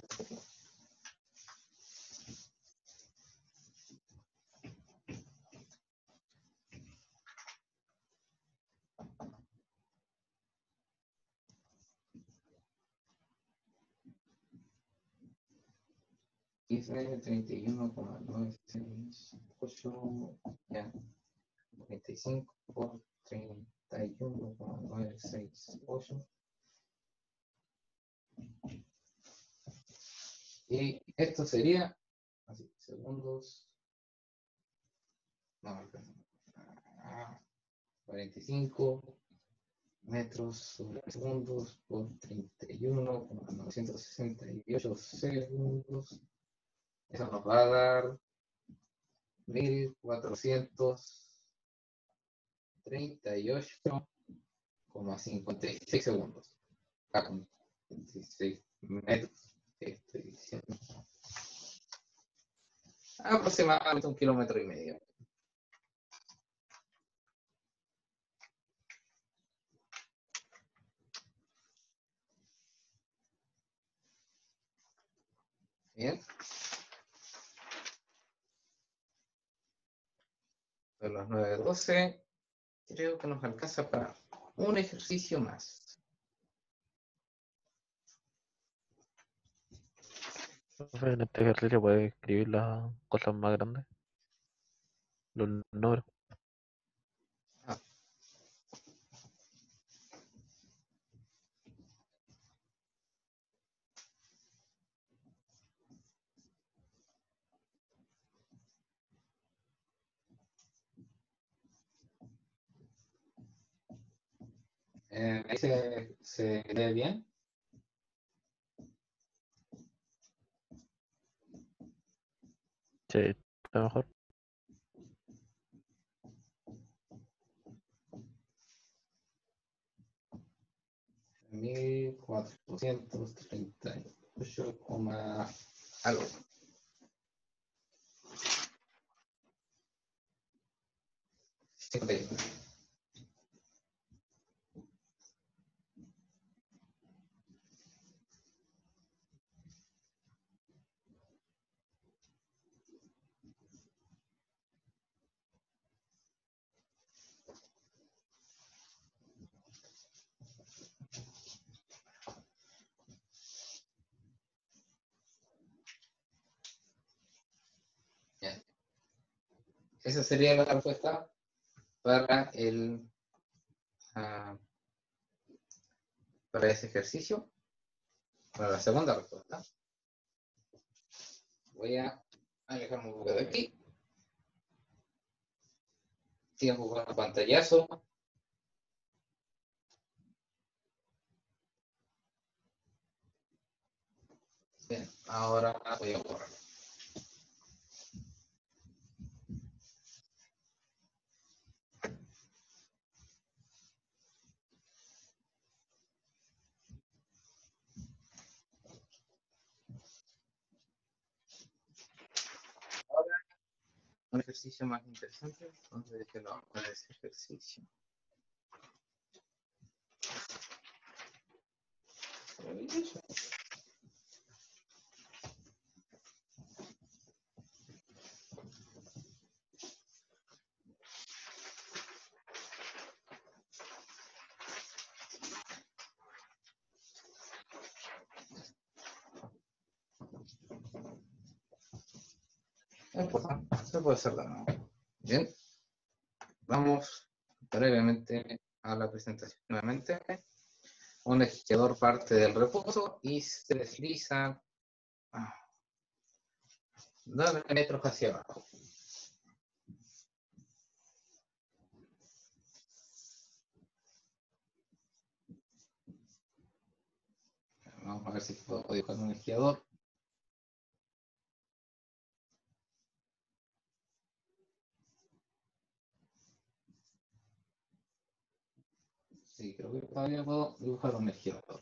X de 31,968, ya, 25 por 31,968. Y esto sería, así, segundos, no, 45 metros sobre segundos por 31,968 segundos. Eso nos va a dar 1438,56 segundos. Con 56 metros. Estoy diciendo. Aproximadamente 1,5 kilómetros. Bien. Son las 9:12. Creo que nos alcanza para un ejercicio más. Profe, en este ejercicio puede escribir las cosas más grandes, los números. Ah. Ahí se lee bien. Sí, está mejor. Mil cuatrocientos treinta y ocho coma algo. Bien. Esa sería la respuesta para para ese ejercicio. Para la segunda respuesta. Voy a alejarme un poco de aquí. Tiempo con el pantallazo. Bien, ahora voy a borrar. Ahora un ejercicio más interesante. Entonces déjenlo para ese ejercicio. No importa, se puede hacer de nuevo. Bien, vamos brevemente a la presentación nuevamente. Un esquiador parte del reposo y se desliza 9 metros hacia abajo. Vamos a ver si puedo dibujar un esquiador. Sí, creo que todavía puedo dibujar un esquiador.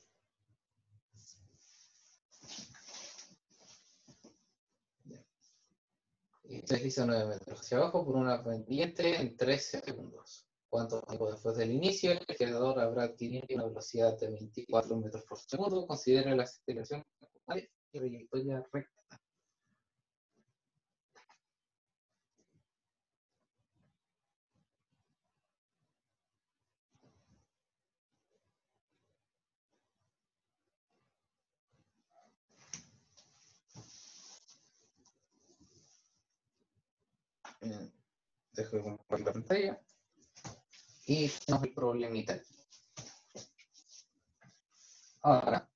Y se desliza 9 metros hacia abajo por una pendiente en 13 segundos. ¿Cuánto tiempo después del inicio el esquiador habrá adquirido una velocidad de 24 metros por segundo? Considera la aceleración y trayectoria recta. Dejo de compartir la pantalla. Y tenemos el problemita. Ahora,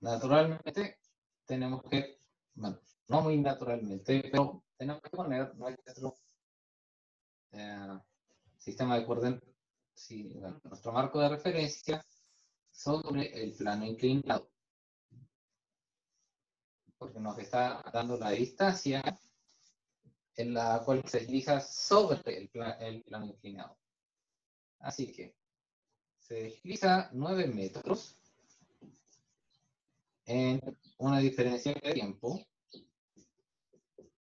naturalmente, tenemos que, bueno, no muy naturalmente, pero tenemos que poner nuestro sistema de coordenadas, nuestro marco de referencia sobre el plano inclinado, porque nos está dando la distancia en la cual se desliza sobre el plano inclinado. Así que se desliza 9 metros en una diferencia de tiempo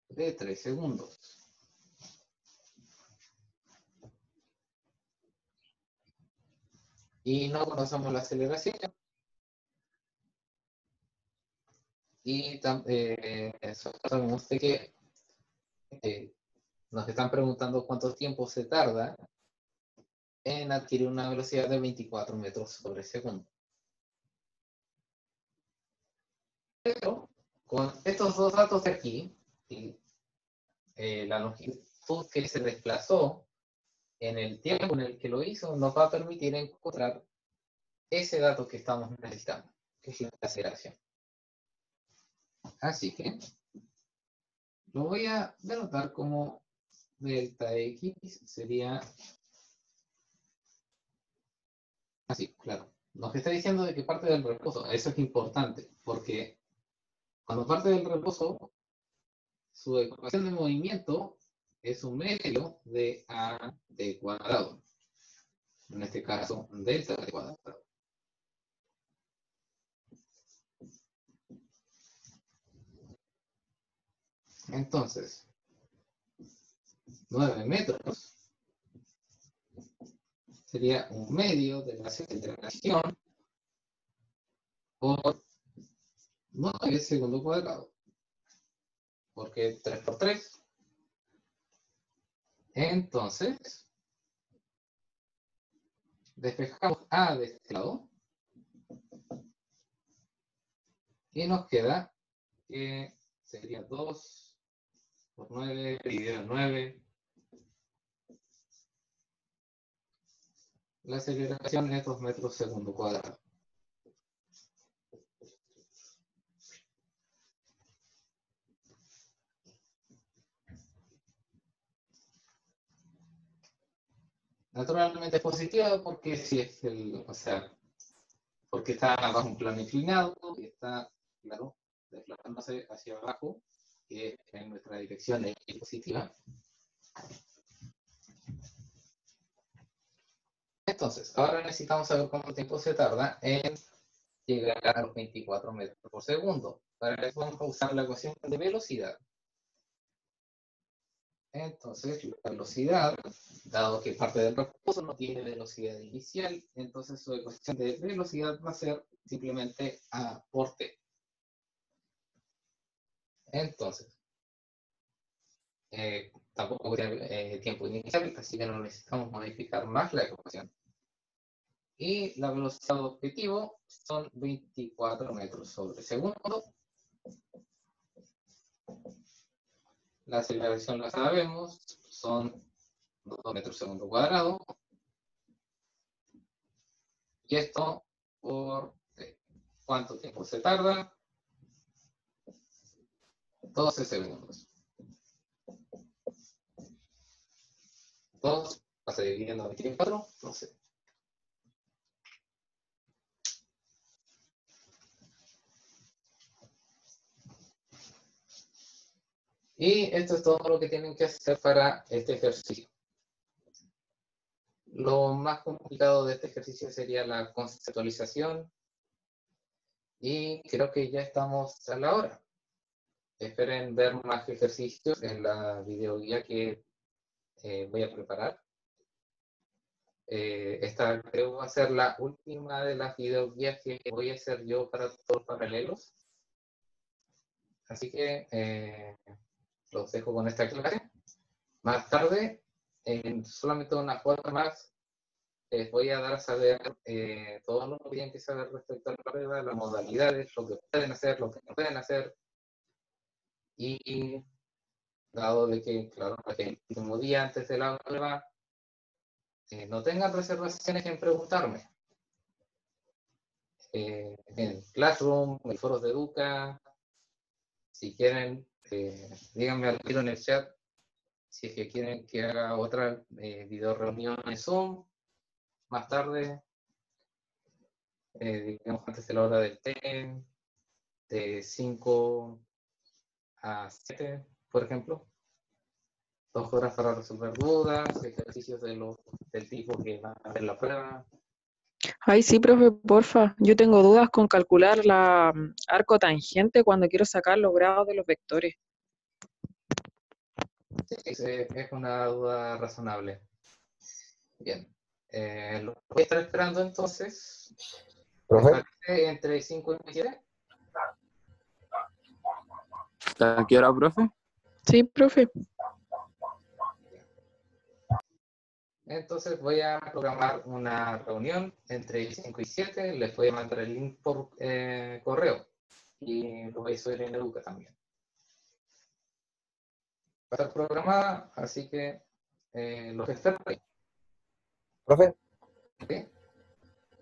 de 3 segundos. Y no conocemos la aceleración. Y sabemos de que nos están preguntando cuánto tiempo se tarda en adquirir una velocidad de 24 metros sobre segundo. Pero con estos dos datos de aquí, y, la longitud que se desplazó en el tiempo en el que lo hizo, nos va a permitir encontrar ese dato que estamos necesitando, que es la aceleración. Así que lo voy a denotar como delta X, sería así, claro. Nos está diciendo de que parte del reposo, eso es importante, porque cuando parte del reposo, su ecuación de movimiento es un medio de A de cuadrado. En este caso, delta de cuadrado. Entonces, 9 metros sería un medio de la aceleración por 9 segundo cuadrado. Porque 3 por 3. Entonces, despejamos A de este lado. Y nos queda que sería 2 por 9 dividido en 9. La aceleración es 2 metros segundo cuadrado. Naturalmente es positiva porque si es porque está bajo un plano inclinado y está, claro, desplazándose hacia abajo, que en nuestra dirección es positiva. Entonces, ahora necesitamos saber cuánto tiempo se tarda en llegar a los 24 metros por segundo. Para eso vamos a usar la ecuación de velocidad. Entonces, la velocidad, dado que parte del reposo no tiene velocidad inicial, entonces su ecuación de velocidad va a ser simplemente A por T. Entonces, tampoco tiene tiempo inicial, así que no necesitamos modificar más la ecuación. Y la velocidad objetivo son 24 metros sobre segundo. La aceleración la sabemos, son 2 metros segundo cuadrado. Y esto por ¿cuánto tiempo se tarda? 12 segundos. 2 pasa dividiendo a 24, 12. Y esto es todo lo que tienen que hacer para este ejercicio. Lo más complicado de este ejercicio sería la conceptualización. Y creo que ya estamos a la hora. Esperen ver más ejercicios en la videoguía que voy a preparar. Esta creo va a ser la última de las videoguías que voy a hacer yo para todos los paralelos. Así que los dejo con esta clase. Más tarde, en solamente una cuarta más, les voy a dar a saber todo lo que tienen que saber respecto a la prueba, las modalidades, lo que pueden hacer, lo que no pueden hacer. Y dado de que, claro, para que el último día antes de la prueba no tengan reservaciones en preguntarme. En Classroom, en foros de Educa, si quieren, díganme al tiro en el chat si es que quieren que haga otra video reunión en Zoom más tarde, digamos antes de la hora del té, de 5 a 7, por ejemplo. 2 horas para resolver dudas, ejercicios del tipo que van a ver la prueba. Ay, sí, profe, porfa. Yo tengo dudas con calcular la arco tangente cuando quiero sacar los grados de los vectores. Sí, es una duda razonable. Bien. Lo voy a estar esperando entonces. ¿Me Profe, parece entre 5 y 7? ¿A qué hora, profe? Sí, profe. Entonces voy a programar una reunión entre 5 y 7. Les voy a mandar el link por correo. Y lo voy a subir en Educa también. Va a estar programada, así que los espero ahí. profe, ¿Sí?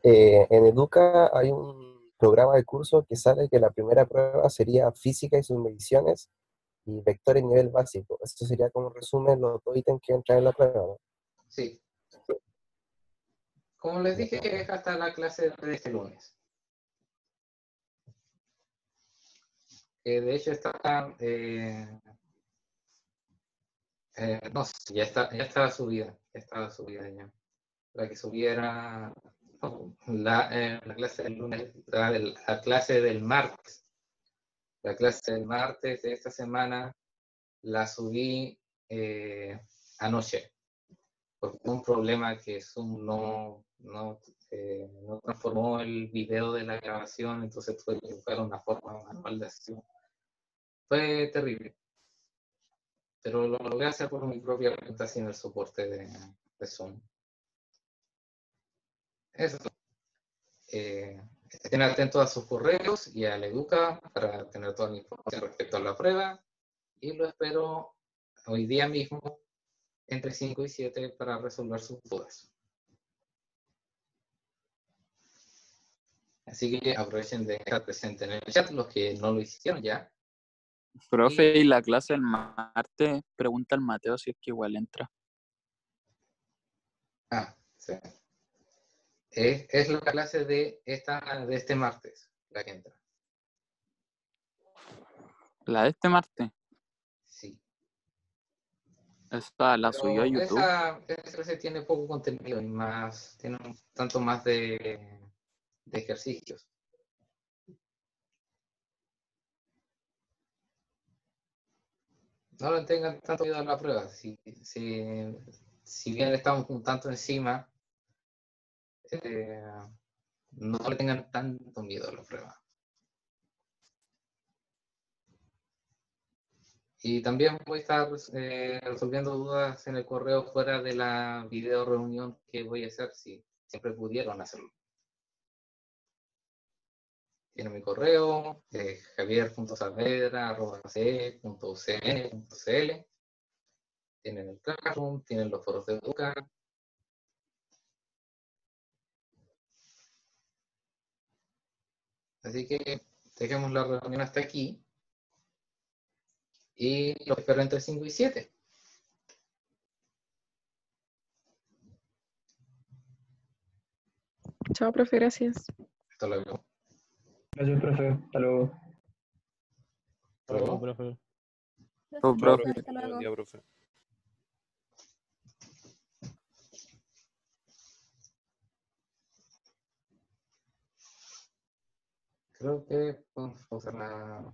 en Educa hay un programa de curso que sale que la primera prueba sería física y sus mediciones y vectores nivel básico. Esto sería como un resumen los dos ítems que entran en la prueba, ¿no? Sí. Como les dije, es hasta la clase de este lunes. De hecho está... no sé, ya está subida. Ya estaba subida ya. La que subiera la clase del lunes, la clase del martes. La clase del martes de esta semana la subí anoche. Porque hubo un problema que Zoom no transformó el video de la grabación, entonces tuve que buscar una forma manual de hacerlo. Fue terrible. Pero lo logré hacer por mi propia cuenta sin el soporte de Zoom. Eso. Estén atentos a sus correos y a la Educa para tener toda la información respecto a la prueba. Y lo espero hoy día mismo entre 5 y 7 para resolver sus dudas. Así que aprovechen de estar presentes en el chat los que no lo hicieron ya. Profe, y la clase del martes, pregunta al Mateo si es que igual entra. Ah, sí. Es la clase de este martes, la que entra. La de este martes, Sí. esa la subió a Pero YouTube. esa clase tiene poco contenido y más, tiene un tanto más de ejercicios. No le tengan tanto miedo a la prueba. Si bien estamos un tanto encima, no le tengan tanto miedo a la prueba. Y también voy a estar resolviendo dudas en el correo fuera de la video reunión que voy a hacer, si siempre pudieron hacerlo. Tiene mi correo, javier.saavedra@ce.cn.cl. Tienen el Classroom, tienen los foros de Educa. Así que dejemos la reunión hasta aquí. Y los espero entre 5 y 7. Chao, profe, gracias. Hasta luego. Gracias, profe. Hasta luego. Hasta luego. profe. Oh, Chao, profe. hasta luego. Buen día, profe. Creo que podemos usar la